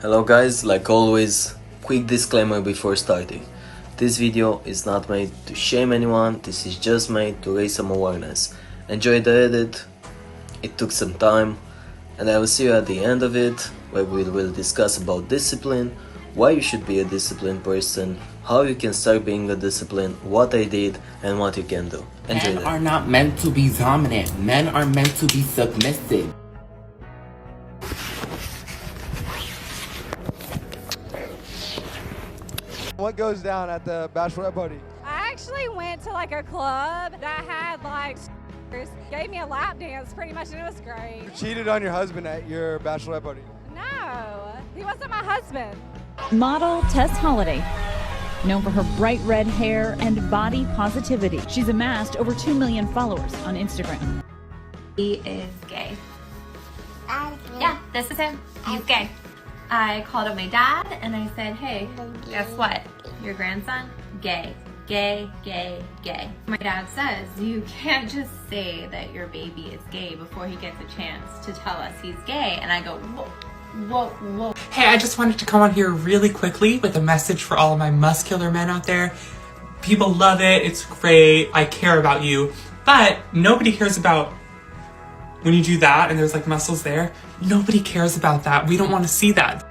Hello guys, like always, quick disclaimer before starting. This video is not made to shame anyone, this is just made to raise some awareness. Enjoy the edit, it took some time, and I will see you at the end of it, where we will discuss about discipline, why you should be a disciplined person, how you can start being a discipline, what I did, and what you can do. Enjoy. Men are not meant to be dominant, men are meant to be submissive. What goes down at the bachelorette party? I actually went to like a club that had like gave me a lap dance pretty much, and it was great. You cheated on your husband at your bachelorette party. No, he wasn't my husband. Model Tess Holliday, known for her bright red hair and body positivity. She's amassed over 2 million followers on Instagram. He is gay. Yeah, this is him. He's gay. I called up my dad and I said, hey, guess what? Your grandson, gay. Gay, gay, gay. My dad says, you can't just say that your baby is gay before he gets a chance to tell us he's gay. And I go, whoa, whoa. Hey, I just wanted to come on here really quickly with a message for all of my muscular men out there. People love it, it's great, I care about you, but nobody cares about when you do that and there's like muscles there. Nobody cares about that. We don't want to see that.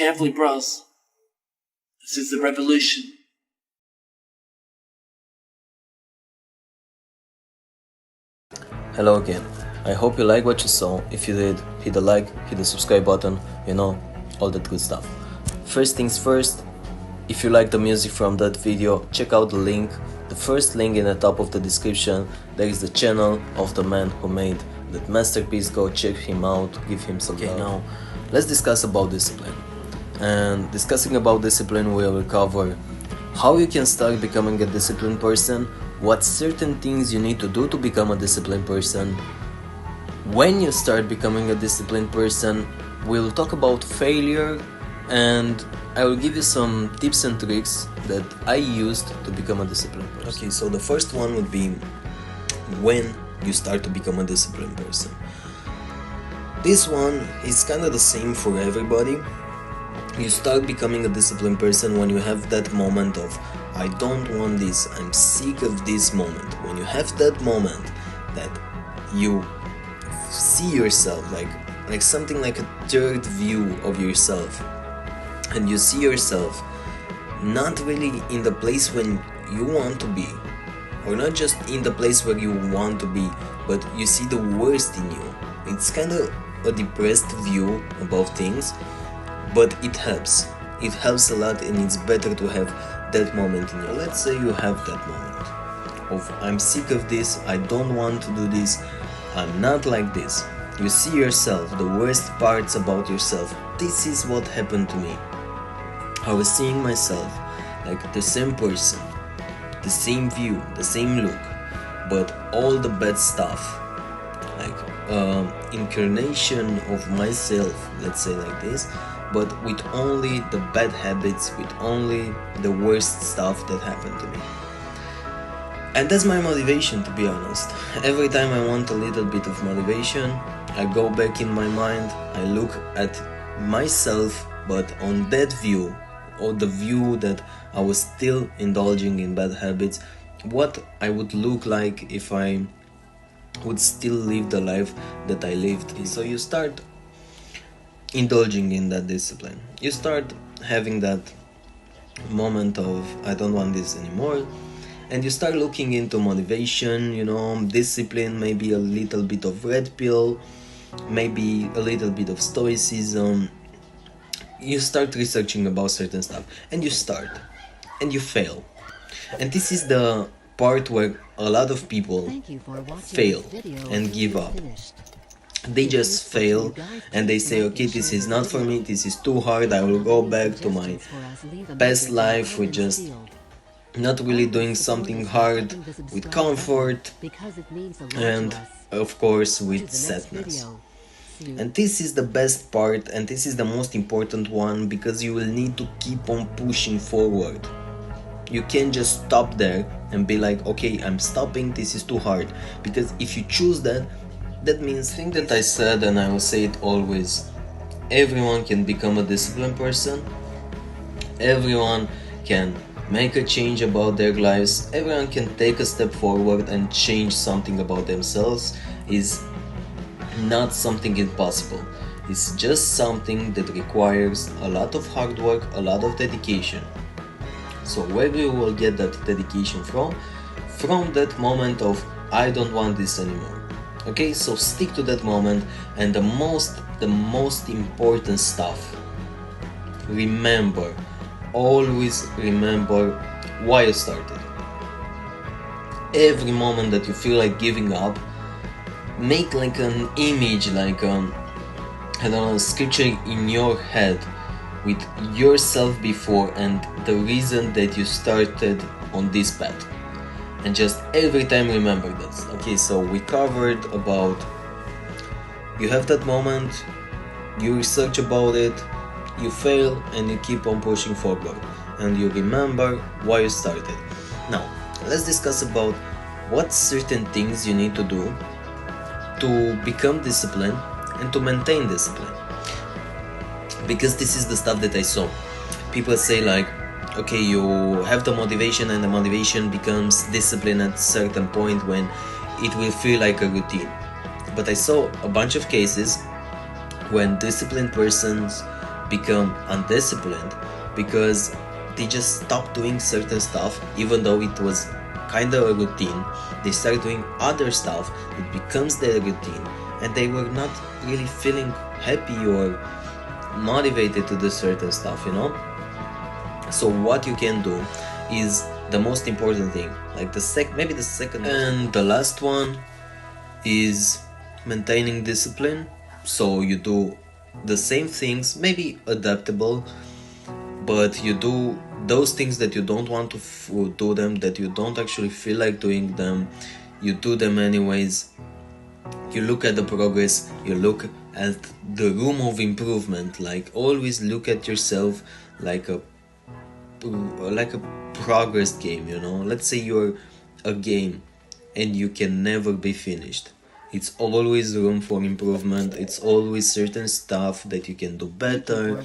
carefully, bros. This is the revolution. Hello again. I hope you like what you saw. If you did, hit the like, hit the subscribe button, you know, all that good stuff. First things first, if you like the music from that video, check out the link. The first link in the top of the description. There is the channel of the man who made that masterpiece. Go check him out, give him some love. Now, let's discuss about discipline. And discussing about discipline, we will cover how you can start becoming a disciplined person, what certain things you need to do to become a disciplined person. When you start becoming a disciplined person, we'll talk about failure, and I will give you some tips and tricks that I used to become a disciplined person. Okay, so the first one would be when you start to become a disciplined person. This one is kind of the same for everybody. You start becoming a disciplined person when you have that moment of, I don't want this, I'm sick of this moment. When you have that moment that you see yourself like something like a third view of yourself, and you see yourself not really in the place when you want to be, or not just in the place where you want to be, but you see the worst in you. It's kind of a depressed view about things, but it helps a lot, and it's better to have that moment in your life. Let's say you have that moment of, I'm sick of this, I don't want to do this, I'm not like this. You see yourself, the worst parts about yourself. This is what happened to me. I was seeing myself like the same person, the same view, the same look, but all the bad stuff, like incarnation of myself, let's say like this, but with only the bad habits, with only the worst stuff that happened to me. And that's my motivation, to be honest. Every time I want a little bit of motivation, I go back in my mind, I look at myself, but on that view, or the view that I was still indulging in bad habits, what I would look like if I would still live the life that I lived. So you start indulging in that discipline. You start having that moment of, I don't want this anymore, and you start looking into motivation, you know, discipline, maybe a little bit of red pill, maybe a little bit of stoicism. You start researching about certain stuff, and you start, and you fail. And this is the part where a lot of people fail and give up. They just fail and they say, okay, this is not for me, this is too hard, I will go back to my past life with just not really doing something hard, with comfort, and of course with sadness. And this is the best part, and this is the most important one, because you will need to keep on pushing forward. You can't just stop there and be like, okay, I'm stopping, this is too hard. Because if you choose that, that means, thing that I said, and I will say it always, everyone can become a disciplined person, everyone can make a change about their lives, everyone can take a step forward and change something about themselves. Is not something impossible. It's just something that requires a lot of hard work, a lot of dedication. So where you will get that dedication from? From that moment of, I don't want this anymore. Okay, so stick to that moment, and the most important stuff, remember, always remember why you started. Every moment that you feel like giving up, make like an image, like I don't know, scripture in your head with yourself before and the reason that you started on this path. And just every time remember that. Okay, so we covered about, you have that moment, you research about it, you fail, and you keep on pushing forward, and you remember why you started. Now, let's discuss about what certain things you need to do to become disciplined and to maintain discipline. Because this is the stuff that I saw. People say like, okay, you have the motivation, and the motivation becomes discipline at a certain point when it will feel like a routine. But I saw a bunch of cases when disciplined persons become undisciplined because they just stop doing certain stuff even though it was kind of a routine. They start doing other stuff, it becomes their routine, and they were not really feeling happy or motivated to do certain stuff, you know. So what you can do is the most important thing, like maybe the second, and the last one is maintaining discipline. So you do the same things, maybe adaptable, but you do those things that you don't want to do them, that you don't actually feel like doing them, you do them anyways. You look at the progress, you look at the room of improvement, like always look at yourself like a progress game, you know. Let's say you're a game and you can never be finished. It's always room for improvement, it's always certain stuff that you can do better,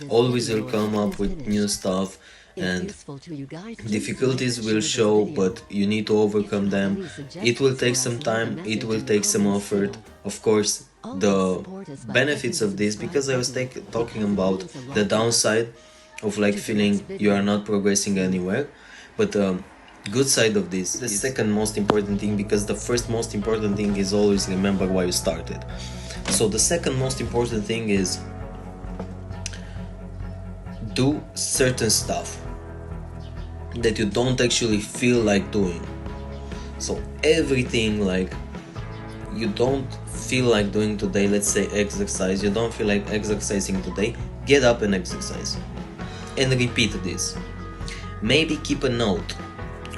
always will come up with new stuff, and difficulties will show, but you need to overcome them. It will take some time, it will take some effort. Of course, the benefits of this, because I was talking about the downside of like feeling you are not progressing anywhere, but good side of this, the second most important thing, because the first most important thing is always remember why you started. So the second most important thing is do certain stuff that you don't actually feel like doing. So everything like you don't feel like doing today, let's say exercise, you don't feel like exercising today, get up and exercise and repeat this. Maybe keep a note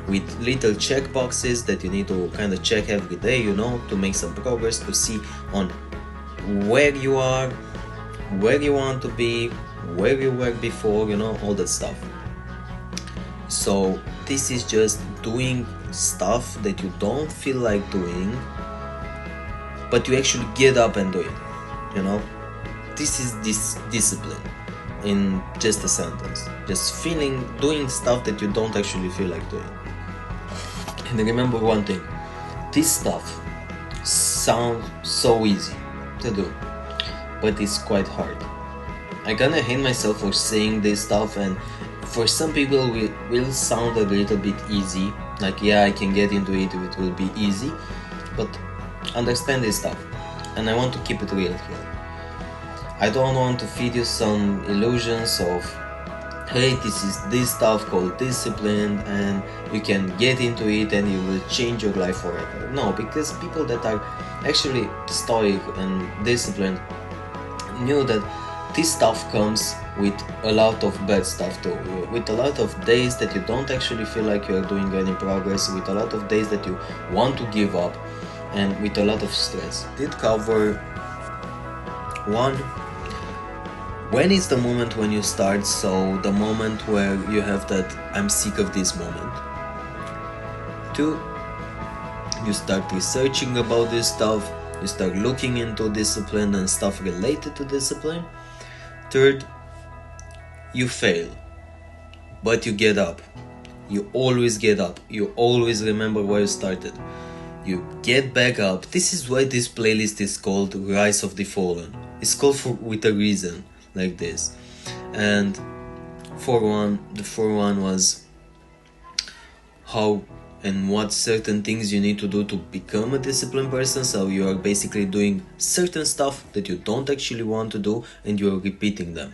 with little check boxes that you need to kind of check every day, you know, to make some progress, to see on where you are, where you want to be, where you were before, you know, all that stuff. So this is just doing stuff that you don't feel like doing, but you actually get up and do it, you know. This is this discipline in just a sentence, just doing stuff that you don't actually feel like doing. And remember one thing, this stuff sounds so easy to do, but it's quite hard. I'm gonna hate myself for saying this stuff, and for some people it will sound a little bit easy, like yeah, I can get into it, it will be easy, but understand this stuff, and I want to keep it real here. I don't want to feed you some illusions of, hey, this is this stuff called discipline and you can get into it and you will change your life forever. No, because people that are actually stoic and disciplined knew that this stuff comes with a lot of bad stuff too, with a lot of days that you don't actually feel like you are doing any progress, with a lot of days that you want to give up, and with a lot of stress. Did cover one, when is the moment when you start, so the moment where you have that I'm sick of this moment. 2, you start researching about this stuff, you start looking into discipline and stuff related to discipline. 3, you fail, but you get up. You always get up, you always remember where you started, you get back up. This is why this playlist is called Rise of the Fallen. It's called with a reason, like this. And the 4-1 was how and what certain things you need to do to become a disciplined person. So you are basically doing certain stuff that you don't actually want to do and you are repeating them.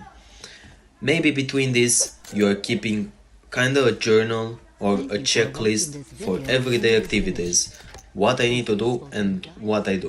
Maybe between this you are keeping kind of a journal or a checklist for everyday activities, what I need to do and what I do.